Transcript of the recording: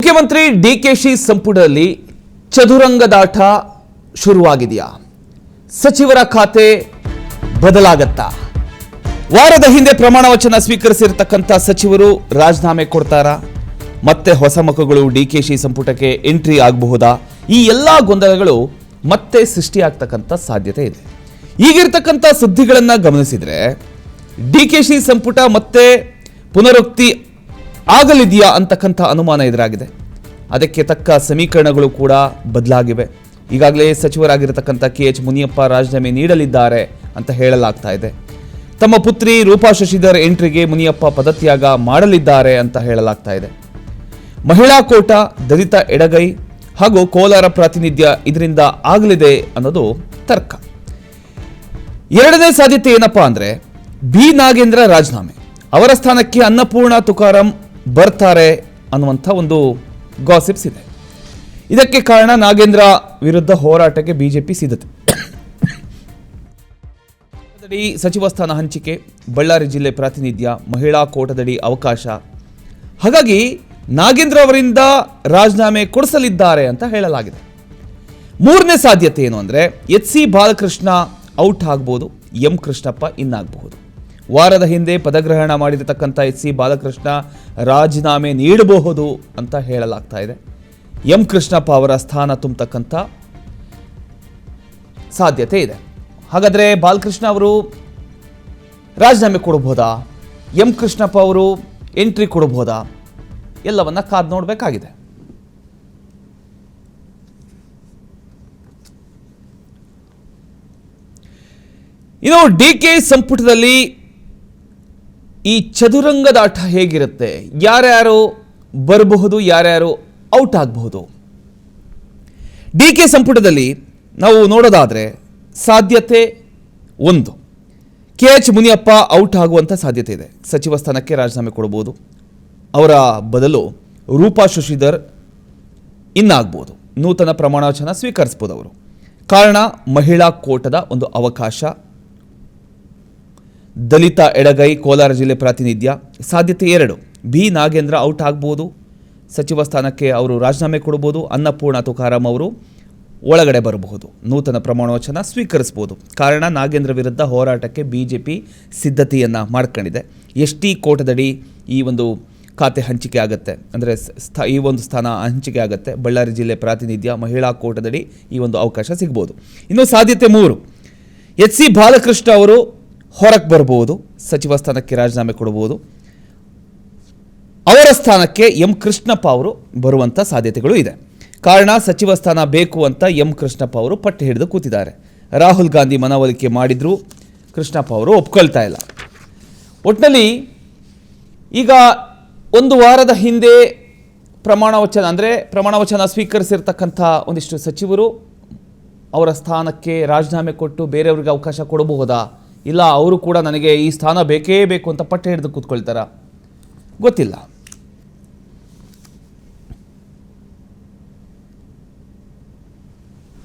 ಮುಖ್ಯಮಂತ್ರಿ ಡಿಕೆಶಿ ಸಂಪುಟದಲ್ಲಿ ಚದುರಂಗದಾಟ ಶುರುವಾಗಿದೆಯಾ? ಸಚಿವರ ಖಾತೆ ಬದಲಾಗತ್ತಾ? ವಾರದ ಹಿಂದೆ ಪ್ರಮಾಣ ವಚನ ಸ್ವೀಕರಿಸಿರತಕ್ಕಂಥ ಸಚಿವರು ರಾಜೀನಾಮೆ ಕೊಡ್ತಾರಾ? ಮತ್ತೆ ಹೊಸ ಮುಖಗಳು ಡಿಕೆಶಿ ಸಂಪುಟಕ್ಕೆ ಎಂಟ್ರಿ ಆಗಬಹುದಾ? ಈ ಎಲ್ಲ ಗೊಂದಲಗಳು ಮತ್ತೆ ಸೃಷ್ಟಿಯಾಗ್ತಕ್ಕಂಥ ಸಾಧ್ಯತೆ ಇದೆ. ಈಗಿರ್ತಕ್ಕಂಥ ಸುದ್ದಿಗಳನ್ನು ಗಮನಿಸಿದರೆ ಡಿಕೆಶಿ ಸಂಪುಟ ಮತ್ತೆ ಪುನರುಕ್ತಿ ಆಗಲಿದೆಯಾ ಅಂತಕ್ಕಂಥ ಅನುಮಾನ ಎದುರಾಗಿದೆ. ಅದಕ್ಕೆ ತಕ್ಕ ಸಮೀಕರಣಗಳು ಕೂಡ ಬದಲಾಗಿವೆ. ಈಗಾಗಲೇ ಸಚಿವರಾಗಿರತಕ್ಕಂಥ KH ಮುನಿಯಪ್ಪ ರಾಜೀನಾಮೆ ನೀಡಲಿದ್ದಾರೆ ಅಂತ ಹೇಳಲಾಗ್ತಾ ಇದೆ. ತಮ್ಮ ಪುತ್ರಿ ರೂಪಾ ಶಶಿಧರ್ ಎಂಟ್ರಿಗೆ ಮುನಿಯಪ್ಪ ಪದತ್ಯಾಗ ಮಾಡಲಿದ್ದಾರೆ ಅಂತ ಹೇಳಲಾಗ್ತಾ ಇದೆ. ಮಹಿಳಾ ಕೋಟ, ದಲಿತ ಎಡಗೈ ಹಾಗೂ ಕೋಲಾರ ಪ್ರಾತಿನಿಧ್ಯ ಇದರಿಂದ ಆಗಲಿದೆ ಅನ್ನೋದು ತರ್ಕ. ಎರಡನೇ ಸಾಧ್ಯತೆ ಏನಪ್ಪಾ ಅಂದ್ರೆ ಬಿ ನಾಗೇಂದ್ರ ರಾಜೀನಾಮೆ, ಅವರ ಸ್ಥಾನಕ್ಕೆ ಅನ್ನಪೂರ್ಣ ತುಕಾರಾಂ ಬರ್ತಾರೆ ಅನ್ನುವಂಥ ಒಂದು ಗಾಸಿಪ್ಸ್ ಇದೆ. ಇದಕ್ಕೆ ಕಾರಣ ನಾಗೇಂದ್ರ ವಿರುದ್ಧ ಹೋರಾಟಕ್ಕೆ ಬಿಜೆಪಿ ಸಿದ್ಧತೆ. ಸಚಿವ ಸ್ಥಾನ ಹಂಚಿಕೆ, ಬಳ್ಳಾರಿ ಜಿಲ್ಲೆ ಪ್ರಾತಿನಿಧ್ಯ, ಮಹಿಳಾ ಕೋಟದಡಿ ಅವಕಾಶ. ಹಾಗಾಗಿ ನಾಗೇಂದ್ರ ಅವರಿಂದ ರಾಜೀನಾಮೆ ಕೊಡಿಸಲಿದ್ದಾರೆ ಅಂತ ಹೇಳಲಾಗಿದೆ. ಮೂರನೇ ಸಾಧ್ಯತೆ ಏನು ಅಂದರೆ HC ಬಾಲಕೃಷ್ಣ ಔಟ್ ಆಗ್ಬೋದು, ಎಂ ಕೃಷ್ಣಪ್ಪ ಇನ್ನಾಗಬಹುದು. ವಾರದ ಹಿಂದೆ ಪದಗ್ರಹಣ ಮಾಡಿರತಕ್ಕಂಥ HC ಬಾಲಕೃಷ್ಣ ರಾಜೀನಾಮೆ ನೀಡಬಹುದು ಅಂತ ಹೇಳಲಾಗ್ತಾ ಇದೆ. ಎಂ ಕೃಷ್ಣಪ್ಪ ಅವರ ಸ್ಥಾನ ತುಂಬತಕ್ಕಂಥ ಸಾಧ್ಯತೆ ಇದೆ. ಹಾಗಾದರೆ ಬಾಲಕೃಷ್ಣ ಅವರು ರಾಜೀನಾಮೆ ಕೊಡಬಹುದಾ? ಎಂ ಕೃಷ್ಣಪ್ಪ ಅವರು ಎಂಟ್ರಿ ಕೊಡಬಹುದಾ? ಎಲ್ಲವನ್ನ ಕಾದು ನೋಡಬೇಕಾಗಿದೆ. ಇನ್ನು ಡಿಕೆ ಸಂಪುಟದಲ್ಲಿ ಈ ಚದುರಂಗದಾಟ ಹೇಗಿರುತ್ತೆ? ಯಾರ್ಯಾರು ಬರಬಹುದು, ಯಾರ್ಯಾರು ಔಟ್ ಆಗಬಹುದು? ಡಿಕೆ ಸಂಪುಟದಲ್ಲಿ ನಾವು ನೋಡೋದಾದ್ರೆ ಸಾಧ್ಯತೆ ಒಂದು, KH ಮುನಿಯಪ್ಪ ಔಟ್ ಆಗುವಂಥ ಸಾಧ್ಯತೆ ಇದೆ. ಸಚಿವ ಸ್ಥಾನಕ್ಕೆ ರಾಜೀನಾಮೆ ಕೊಡಬಹುದು. ಅವರ ಬದಲು ರೂಪಾ ಶಶಿಧರ್ ಇನ್ನಾಗಬಹುದು. ನೂತನ ಪ್ರಮಾಣ ವಚನ ಸ್ವೀಕರಿಸಬಹುದು ಅವರು. ಕಾರಣ ಮಹಿಳಾ ಕೋಟದ ಒಂದು ಅವಕಾಶ. ದಲಿತ ಎಡಗೈ, ಕೋಲಾರ ಜಿಲ್ಲೆ ಪ್ರಾತಿನಿಧ್ಯ. ಸಾಧ್ಯತೆ ಎರಡು, ಬಿ ನಾಗೇಂದ್ರ ಔಟ್ ಆಗ್ಬೋದು. ಸಚಿವ ಸ್ಥಾನಕ್ಕೆ ಅವರು ರಾಜೀನಾಮೆ ಕೊಡಬಹುದು. ಅನ್ನಪೂರ್ಣ ತುಕಾರಾಂ ಅವರು ಒಳಗಡೆ ಬರಬಹುದು. ನೂತನ ಪ್ರಮಾಣ ವಚನ ಸ್ವೀಕರಿಸಬಹುದು. ಕಾರಣ ನಾಗೇಂದ್ರ ವಿರುದ್ಧ ಹೋರಾಟಕ್ಕೆ ಬಿಜೆಪಿ ಸಿದ್ಧತೆಯನ್ನು ಮಾಡ್ಕೊಂಡಿದೆ. ST ಕೋಟದಡಿ ಈ ಒಂದು ಖಾತೆ ಹಂಚಿಕೆ ಆಗುತ್ತೆ, ಅಂದರೆ ಈ ಒಂದು ಸ್ಥಾನ ಹಂಚಿಕೆ ಆಗುತ್ತೆ. ಬಳ್ಳಾರಿ ಜಿಲ್ಲೆ ಪ್ರಾತಿನಿಧ್ಯ, ಮಹಿಳಾ ಕೋಟದಡಿ ಈ ಒಂದು ಅವಕಾಶ ಸಿಗ್ಬೋದು. ಇನ್ನು ಸಾಧ್ಯತೆ ಮೂರು, HC ಬಾಲಕೃಷ್ಣ ಅವರು ಹೊರಗೆ ಬರ್ಬೋದು, ಸಚಿವ ಸ್ಥಾನಕ್ಕೆ ರಾಜೀನಾಮೆ ಕೊಡಬಹುದು. ಅವರ ಸ್ಥಾನಕ್ಕೆ ಎಂ ಕೃಷ್ಣಪ್ಪ ಅವರು ಬರುವಂಥ ಸಾಧ್ಯತೆಗಳು ಇದೆ. ಕಾರಣ ಸಚಿವ ಸ್ಥಾನ ಬೇಕು ಅಂತ ಎಂ ಕೃಷ್ಣಪ್ಪ ಅವರು ಪಟ್ಟು ಹಿಡಿದು ಕೂತಿದ್ದಾರೆ. ರಾಹುಲ್ ಗಾಂಧಿ ಮನವೊಲಿಕೆ ಮಾಡಿದ್ರು, ಕೃಷ್ಣಪ್ಪ ಅವರು ಒಪ್ಕೊಳ್ತಾ ಇಲ್ಲ. ಒಟ್ಟಿನಲ್ಲಿ ಈಗ ಒಂದು ವಾರದ ಹಿಂದೆ ಪ್ರಮಾಣ ವಚನ ಸ್ವೀಕರಿಸಿರ್ತಕ್ಕಂಥ ಒಂದಿಷ್ಟು ಸಚಿವರು ಅವರ ಸ್ಥಾನಕ್ಕೆ ರಾಜೀನಾಮೆ ಕೊಟ್ಟು ಬೇರೆಯವ್ರಿಗೆ ಅವಕಾಶ ಕೊಡಬಹುದಾ? ಇಲ್ಲ ಅವರು ಕೂಡ ನನಗೆ ಈ ಸ್ಥಾನ ಬೇಕೇ ಬೇಕು ಅಂತ ಪಟ್ಟು ಹಿಡಿದು ಕೂತ್ಕೊಳ್ತಾರಾ? ಗೊತ್ತಿಲ್ಲ.